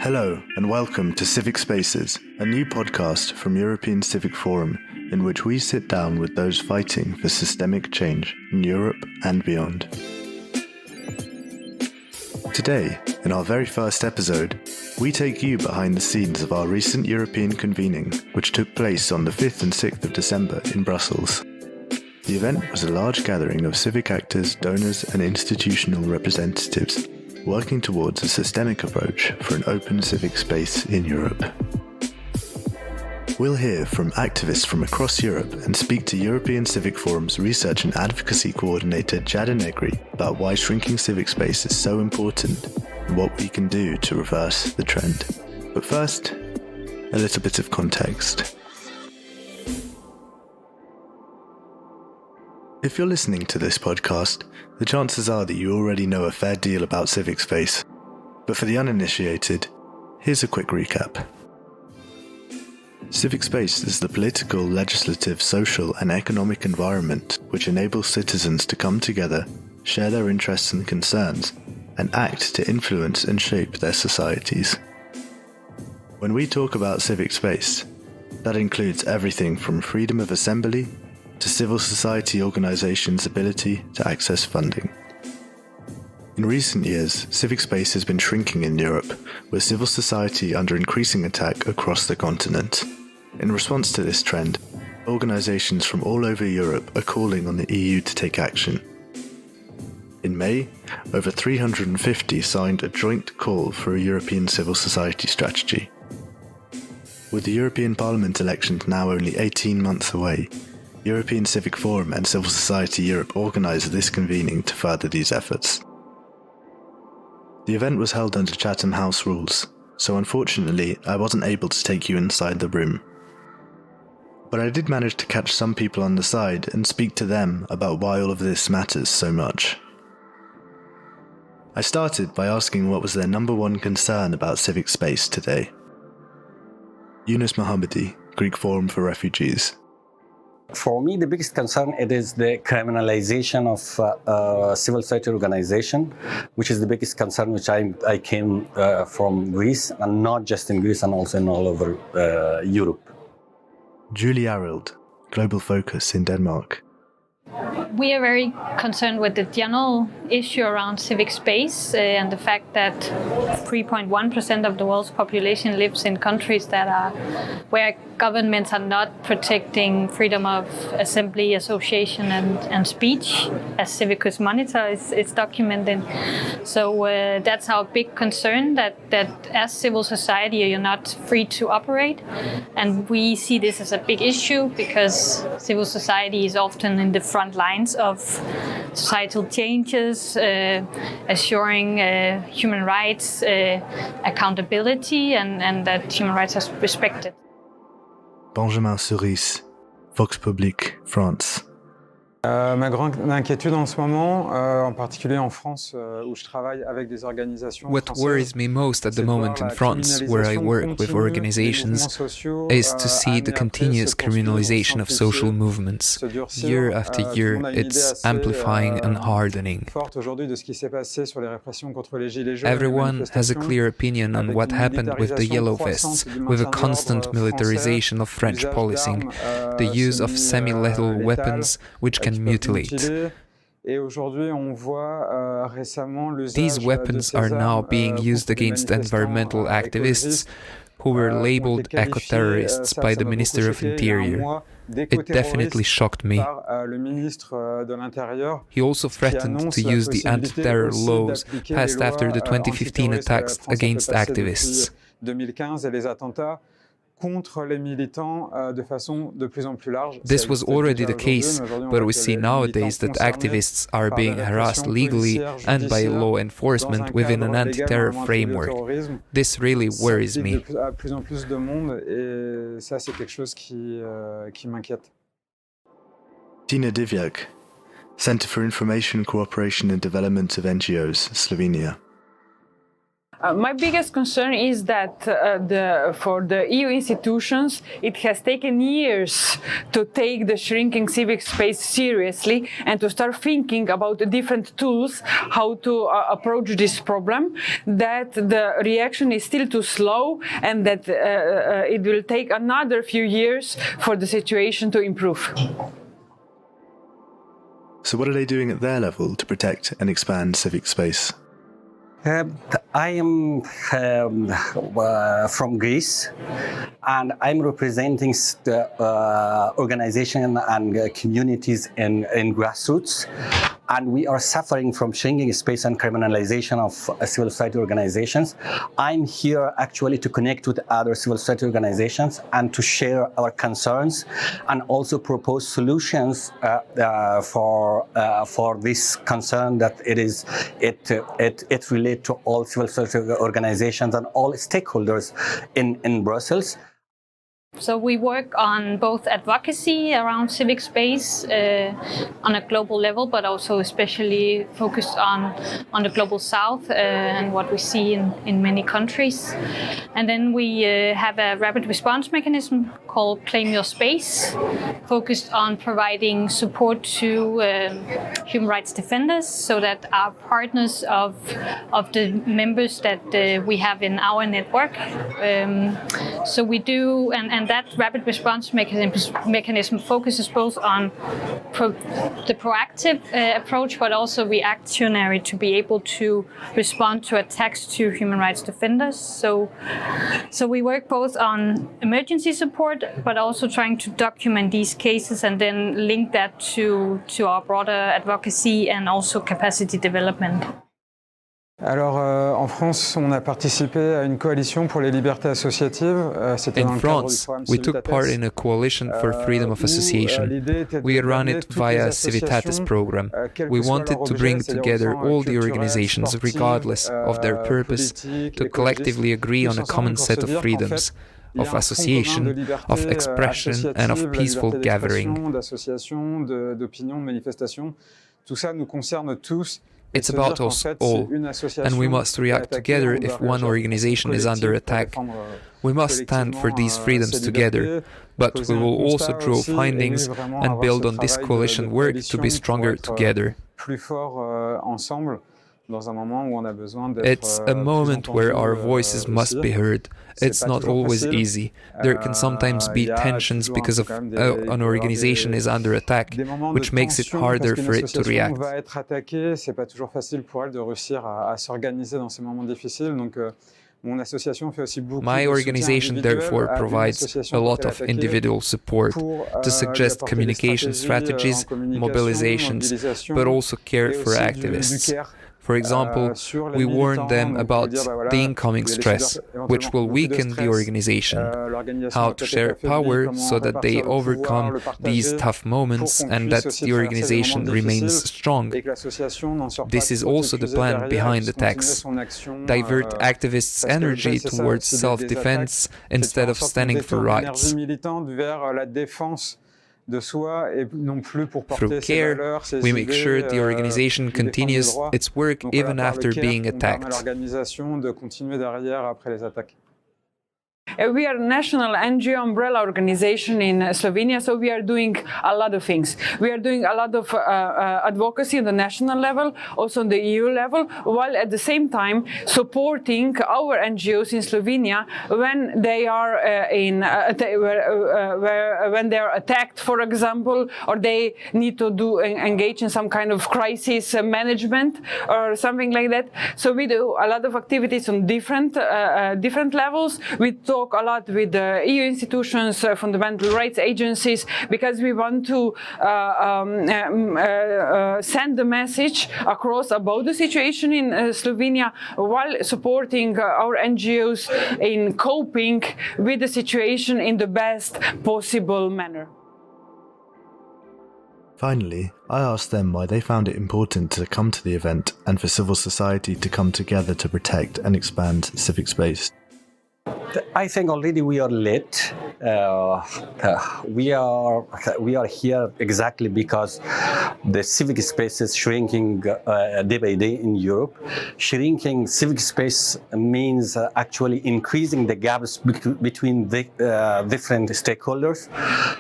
Hello and welcome to Civic Spaces, a new podcast from European Civic Forum in which we sit down with those fighting for systemic change in Europe and beyond. Today, in our very first episode, we take you behind the scenes of our recent European convening, which took place on the 5th and 6th of December in Brussels. The event was a large gathering of civic actors, donors and institutional representatives working towards a systemic approach for an open civic space in Europe. We'll hear from activists from across Europe and speak to European Civic Forum's Research and Advocacy Coordinator Giada Negri about why shrinking civic space is so important and what we can do to reverse the trend. But first, a little bit of context. If you're listening to this podcast, the chances are that you already know a fair deal about civic space. But for the uninitiated, here's a quick recap. Civic space is the political, legislative, social and economic environment which enables citizens to come together, share their interests and concerns, and act to influence and shape their societies. When we talk about civic space, that includes everything from freedom of assembly to civil society organizations' ability to access funding. In recent years, civic space has been shrinking in Europe, with civil society under increasing attack across the continent. In response to this trend, organizations from all over Europe are calling on the EU to take action. In May, over 350 signed a joint call for a European civil society strategy. With the European Parliament elections now only 18 months away, European Civic Forum and Civil Society Europe organised this convening to further these efforts. The event was held under Chatham House rules, so unfortunately I wasn't able to take you inside the room. But I did manage to catch some people on the side and speak to them about why all of this matters so much. I started by asking what was their number one concern about civic space today. Yonous Muhammadi, Greek Forum for Refugees. For me, the biggest concern it is the criminalization of civil society organization, which is the biggest concern which I came from Greece, and not just in Greece and also in all over Europe. Julie Arrildt, Global Focus in Denmark. We are very concerned with the general issue around civic space and the fact that 3.1% of the world's population lives in countries that are where governments are not protecting freedom of assembly, association and speech, as Civicus Monitor is documenting. So that's our big concern, that as civil society you're not free to operate. And we see this as a big issue because civil society is often in the front lines of societal changes, assuring human rights, accountability, and that human rights are respected. Benjamin Sourice, VoxPublic, France. Ma grande inquiétude en ce moment, en particulier en France, où je travaille avec des organisations. What worries me most at the moment in France, where I work with organizations, is to see the continuous criminalization of social movements. Year after year, it's amplifying and hardening. Everyone has a clear opinion on what happened with the Yellow Vests, with a constant militarization of French policing, the use of semi-lethal weapons, which can mutilate. These weapons are now being used against environmental activists who were labeled eco-terrorists by the Minister of Interior. It definitely shocked me. He also threatened to use the anti-terror laws passed after the 2015 attacks against activists. This was already the case, but we see nowadays that activists are being harassed legally and by law enforcement within an anti-terror framework. This really worries me. Tina Divjak, Center for Information, Cooperation and Development of NGOs, Slovenia. My biggest concern is that for the EU institutions, it has taken years to take the shrinking civic space seriously and to start thinking about the different tools, how to approach this problem, that the reaction is still too slow and that it will take another few years for the situation to improve. So what are they doing at their level to protect and expand civic space? I am from Greece, and I'm representing the organization and communities in grassroots. And we are suffering from shrinking space and criminalization of civil society organizations. I'm here actually to connect with other civil society organizations and to share our concerns and also propose solutions for this concern that it relates to all civil society organizations and all stakeholders in Brussels. So we work on both advocacy around civic space on a global level, but also especially focused on the global south and what we see in many countries. And then we have a rapid response mechanism called Claim Your Space, focused on providing support to human rights defenders so that our partners of the members that we have in our network. So we do, and that rapid response mechanism focuses both on the proactive approach, but also reactionary to be able to respond to attacks to human rights defenders. So we work both on emergency support, but also trying to document these cases and then link that to our broader advocacy and also capacity development. Alors, en France, on a participé à une coalition pour les libertés associatives. In France, we took part in a coalition for freedom of association. We ran it via Civitatis program. We wanted to bring together all the organizations, regardless of their purpose, to collectively agree on a common set of freedoms, of association, of expression, and of peaceful gathering. It's about us all, and we must react together if one organization is under attack. We must stand for these freedoms together, but we will also draw findings and build on this coalition work to be stronger together. It's a moment where our voices must be heard. It's not always easy. There can sometimes be tensions because of an organization is under attack, which makes it harder for it to react. My organization therefore provides a lot of individual support to suggest communication strategies, mobilizations, but also care for activists. For example, we warn them about the incoming stress, which will weaken the organization, how to share power so that they overcome these tough moments and that the organization remains strong. This is also the plan behind attacks. Divert activists' energy towards self-defense instead of standing for rights. Through care, we make sure the organization continues its work even after being attacked. We are a national NGO umbrella organization in Slovenia, so we are doing a lot of things. We are doing a lot of advocacy on the national level, also on the EU level, while at the same time supporting our NGOs in Slovenia when they are when they are attacked, for example, or they need to engage in some kind of crisis management or something like that. So we do a lot of activities on different levels. We talk a lot with the EU institutions, fundamental rights agencies, because we want to send the message across about the situation in Slovenia while supporting our NGOs in coping with the situation in the best possible manner. Finally, I asked them why they found it important to come to the event and for civil society to come together to protect and expand civic space. I think already we are late. We are here exactly because the civic space is shrinking day by day in Europe. Shrinking civic space means actually increasing the gaps between the different stakeholders.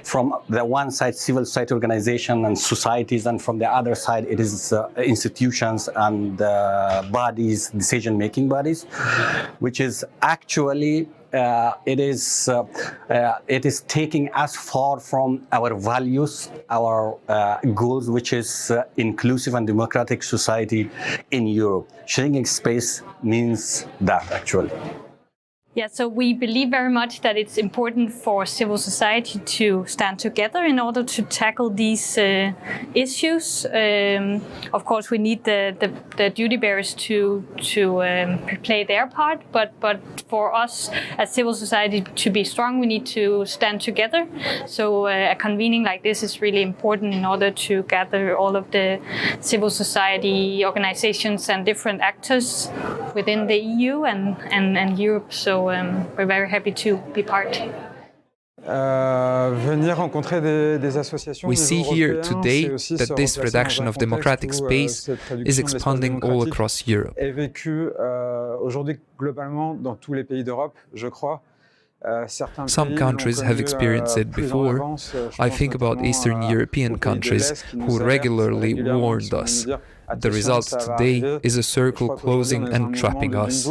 From the one side, civil society organization and societies, and from the other side, it is institutions and bodies, decision-making bodies, which is actually it is taking us far from our values, our goals, which is inclusive and democratic society in Europe. Shrinking space means that, actually. Yeah, so we believe very much that it's important for civil society to stand together in order to tackle these issues. Of course, we need the duty bearers to play their part, but for us as civil society to be strong, we need to stand together. So a convening like this is really important in order to gather all of the civil society organizations and different actors within the EU and Europe. So we're very happy to be part. We see here today that this reduction of democratic space is expanding all across Europe. Some countries have experienced it before. I think about Eastern European countries who regularly warned us. The result today is a circle closing and trapping us.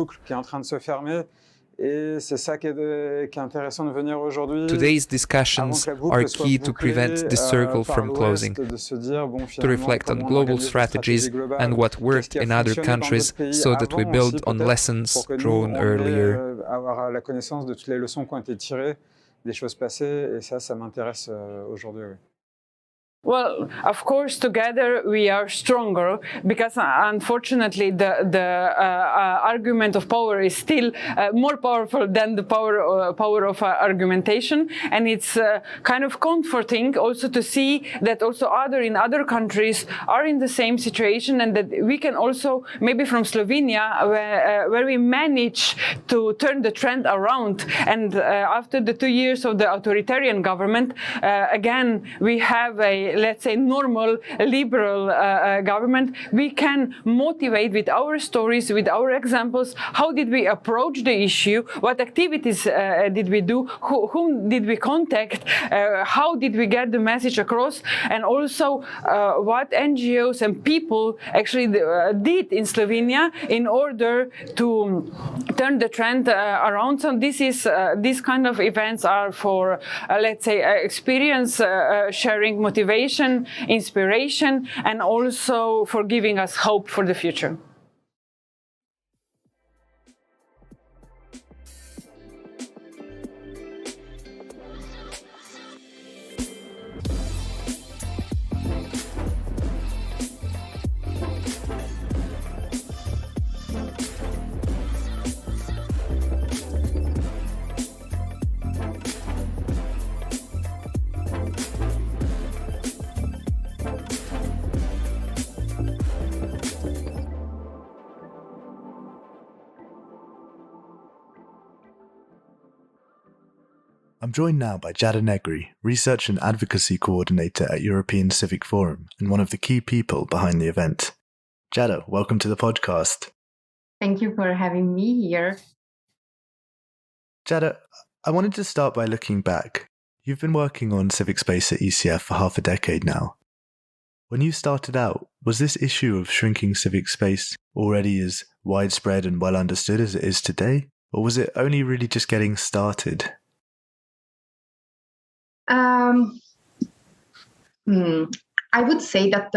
Today's discussions are key to prevent this circle from closing, to reflect on global strategies and what worked in other countries so that we build on lessons drawn earlier. Well, of course, together we are stronger, because unfortunately the argument of power is still more powerful than the power of argumentation, and it's kind of comforting also to see that also in other countries are in the same situation, and that we can also, maybe from Slovenia, where we manage to turn the trend around, and after the 2 years of the authoritarian government, again we have a, let's say, normal liberal government. We can motivate with our stories, with our examples, how did we approach the issue, what activities did we do, whom did we contact, how did we get the message across, and also what NGOs and people actually did in Slovenia in order to turn the trend around. So these kind of events are for, let's say, experience sharing, motivation, inspiration, and also for giving us hope for the future. I'm joined now by Giada Negri, Research and Advocacy Coordinator at European Civic Forum and one of the key people behind the event. Giada, welcome to the podcast. Thank you for having me here. Giada, I wanted to start by looking back. You've been working on civic space at ECF for half a decade now. When you started out, was this issue of shrinking civic space already as widespread and well understood as it is today? Or was it only really just getting started? I would say that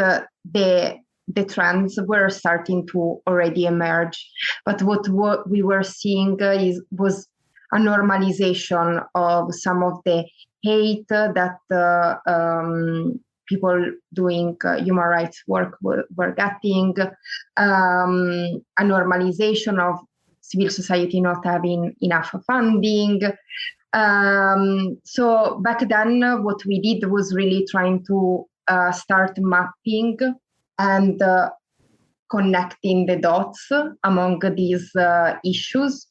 the trends were starting to already emerge, but what we were seeing was a normalization of some of the hate that people doing human rights work were getting, a normalization of civil society not having enough funding. So back then, what we did was really trying to start mapping and connecting the dots among these issues.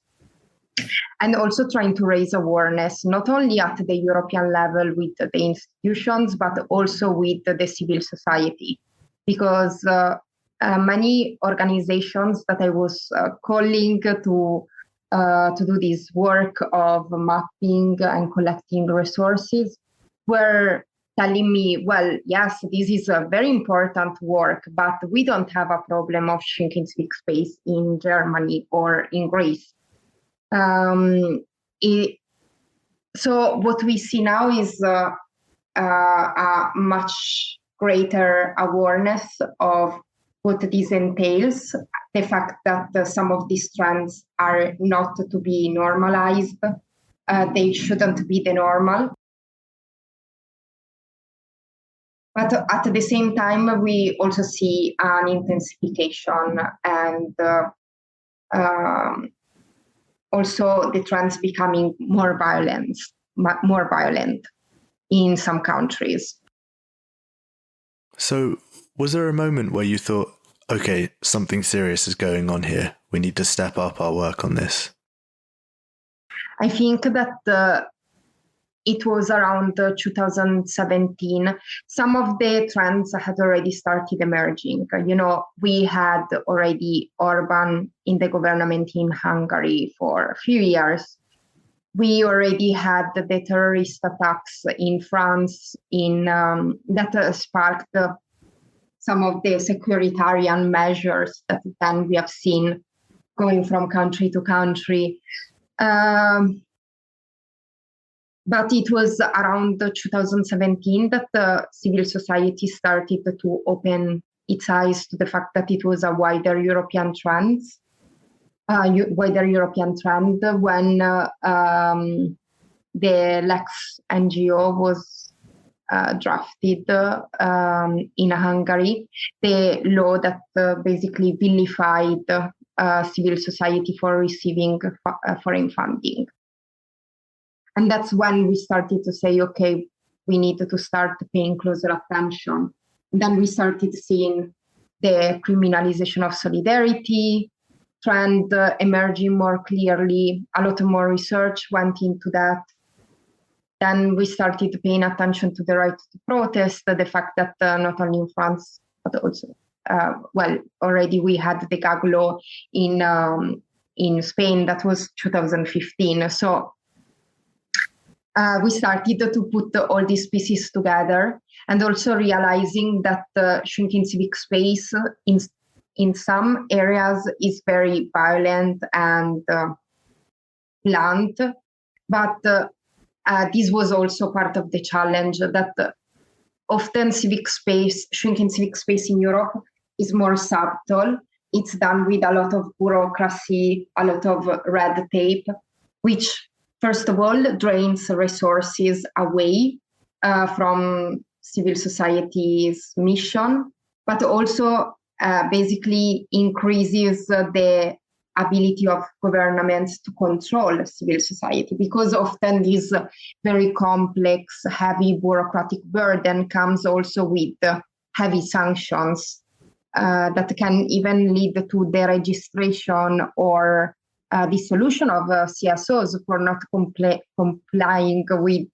and also trying to raise awareness, not only at the European level with the institutions, but also with the civil society. Because many organizations that I was calling to do this work of mapping and collecting resources were telling me, well, yes, this is a very important work, but we don't have a problem of shrinking civic space in Germany or in Greece. So what we see now is a much greater awareness of what this entails, the fact that some of these trends are not to be normalized, they shouldn't be the normal. But at the same time, we also see an intensification and also the trends becoming more violent in some countries. So, was there a moment where you thought, okay, something serious is going on here, we need to step up our work on this? I think that it was around 2017. Some of the trends had already started emerging. You know, we had already Orban in the government in Hungary for a few years. We already had the terrorist attacks in France that sparked some of the securitarian measures that then we have seen going from country to country. But it was around 2017 that the civil society started to open its eyes to the fact that it was a wider European trend when the Lex NGO was drafted in Hungary, the law that basically vilified civil society for receiving foreign funding. And that's when we started to say, okay, we need to start paying closer attention. And then we started seeing the criminalization of solidarity trend emerging more clearly. A lot more research went into that. Then we started paying attention to the right to protest, the fact that not only in France, but also, already we had the gag law in Spain. That was 2015. So we started to put all these pieces together, and also realizing that shrinking civic space in some areas is very violent and blunt, but this was also part of the challenge that often shrinking civic space in Europe is more subtle. It's done with a lot of bureaucracy, a lot of red tape, which first of all drains resources away from civil society's mission, but also basically increases the ability of governments to control civil society, because often this very complex, heavy bureaucratic burden comes also with heavy sanctions that can even lead to the registration or dissolution of CSOs for not complying with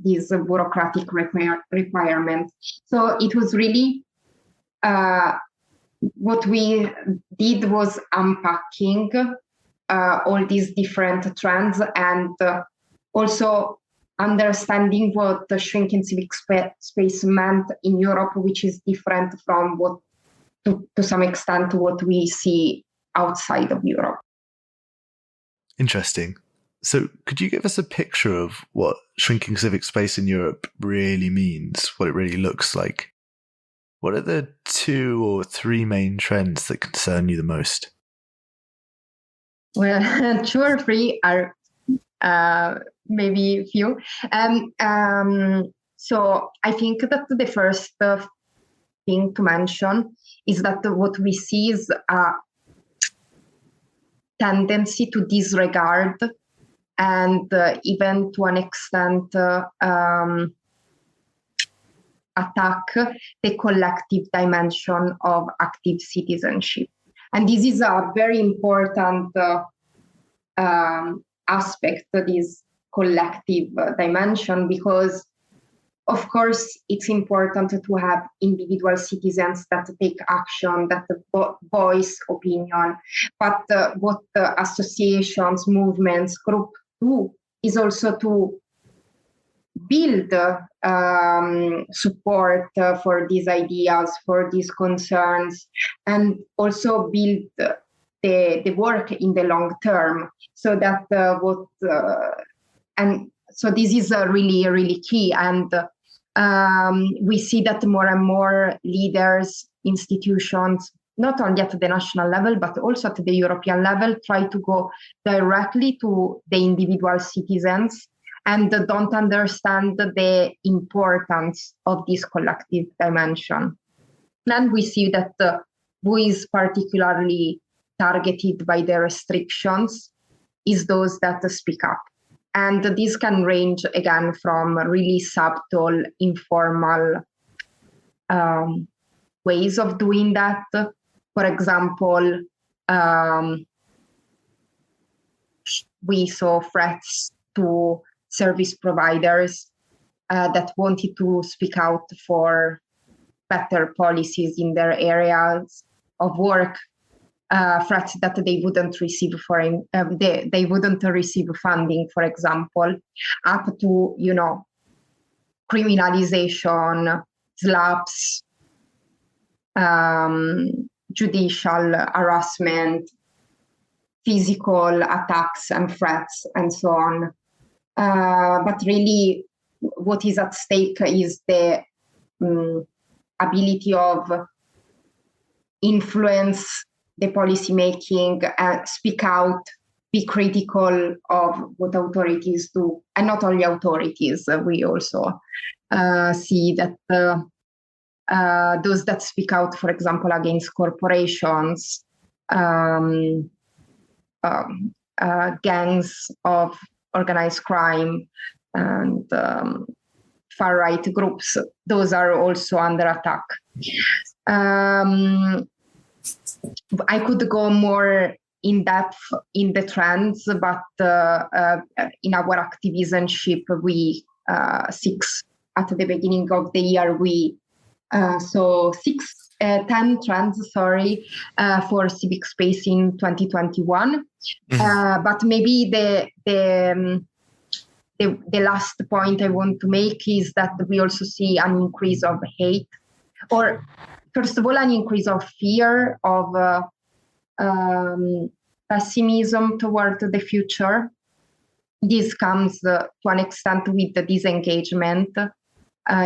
this bureaucratic requirement. So it was really what we did was unpacking all these different trends and also understanding what the shrinking civic space meant in Europe, which is different from what, to some extent, what we see outside of Europe. Interesting. So could you give us a picture of what shrinking civic space in Europe really means, what it really looks like? What are the 2 or 3 main trends that concern you the most? Well, 2 or 3 are maybe few. So I think that the first thing to mention is that what we see is a tendency to disregard and even to an extent attack the collective dimension of active citizenship. And this is a very important aspect, this collective dimension, because of course it's important to have individual citizens that take action, that voice opinion, but what associations, movements, groups do is also to build support for these ideas, for these concerns, and also build the work in the long term, so that and so this is really, really key. And we see that more and more leaders, institutions, not only at the national level, but also at the European level, try to go directly to the individual citizens and don't understand the importance of this collective dimension. And we see that who is particularly targeted by the restrictions is those that speak up. And this can range, again, from really subtle, informal ways of doing that. For example, we saw threats to service providers that wanted to speak out for better policies in their areas of work. Threats that they wouldn't receive they wouldn't receive funding, for example, up to criminalization, slaps, judicial harassment, physical attacks and threats, and so on. But really, what is at stake is the ability of influence the policy making, speak out, be critical of what authorities do, and not only authorities. We also see that those that speak out, for example, against corporations, gangs of organized crime, and far-right groups, those are also under attack. I could go more in depth in the trends, but in our activismship, we at the beginning of the year, we saw 10 trends, for Civic Space in 2021. But maybe the last point I want to make is that we also see an increase of hate, or first of all, an increase of fear, of pessimism toward the future. This comes to an extent with the disengagement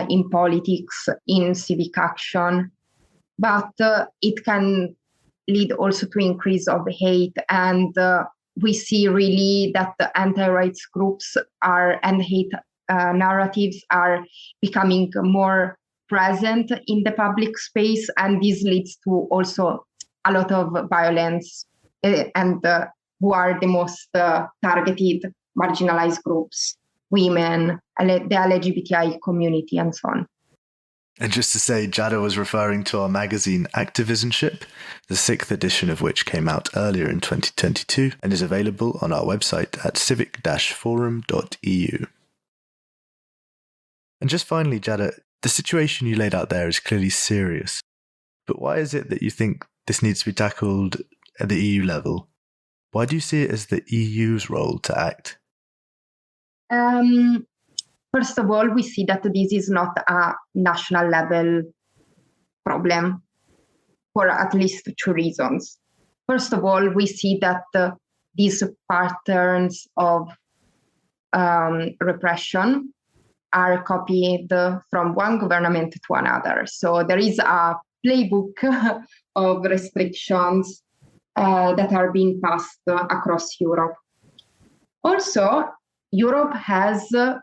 in politics, in civic action, but it can lead also to increase of hate. And we see really that the anti-rights groups and hate narratives are becoming more present in the public space, and this leads to also a lot of violence, and who are the most targeted, marginalized groups, women, the LGBTI community, and so on. And just to say, Giada was referring to our magazine Activismship, the 6th edition of which came out earlier in 2022 and is available on our website at civic-forum.eu. And just finally, Giada, the situation you laid out there is clearly serious, but why is it that you think this needs to be tackled at the EU level? Why do you see it as the EU's role to act? First of all, we see that this is not a national level problem for at least two reasons. First of all, we see that these patterns of repression are copied from one government to another. So there is a playbook of restrictions that are being passed across Europe. Also, Europe has a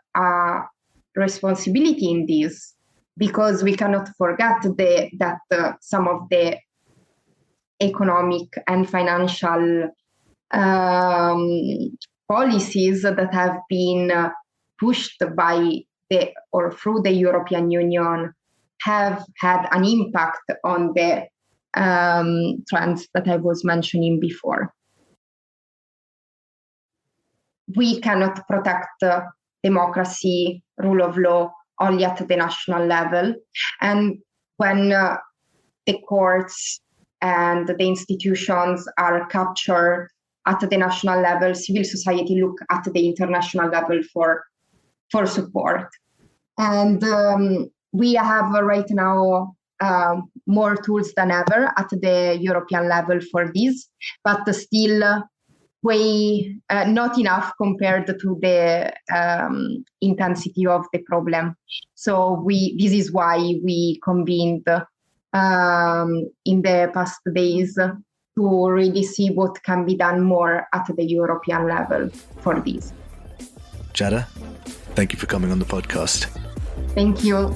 responsibility in this, because we cannot forget that some of the economic and financial policies that have been pushed by through the European Union have had an impact on the trends that I was mentioning before. we cannot protect democracy, rule of law, only at the national level. And when the courts and the institutions are captured at the national level, civil society look at the international level for support. And we have right now more tools than ever at the European level for this, but still way not enough compared to the intensity of the problem. So this is why we convened in the past days to really see what can be done more at the European level for this. Giada, thank you for coming on the podcast. Thank you.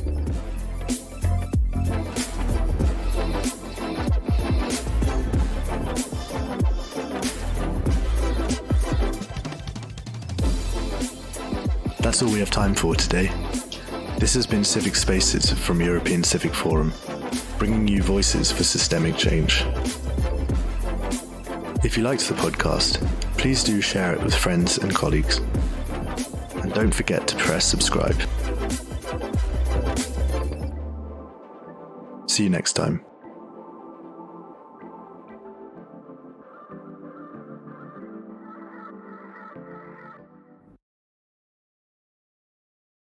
That's all we have time for today. This has been Civic Spaces from European Civic Forum, bringing you voices for systemic change. If you liked the podcast, please do share it with friends and colleagues. And don't forget to press subscribe. See you next time.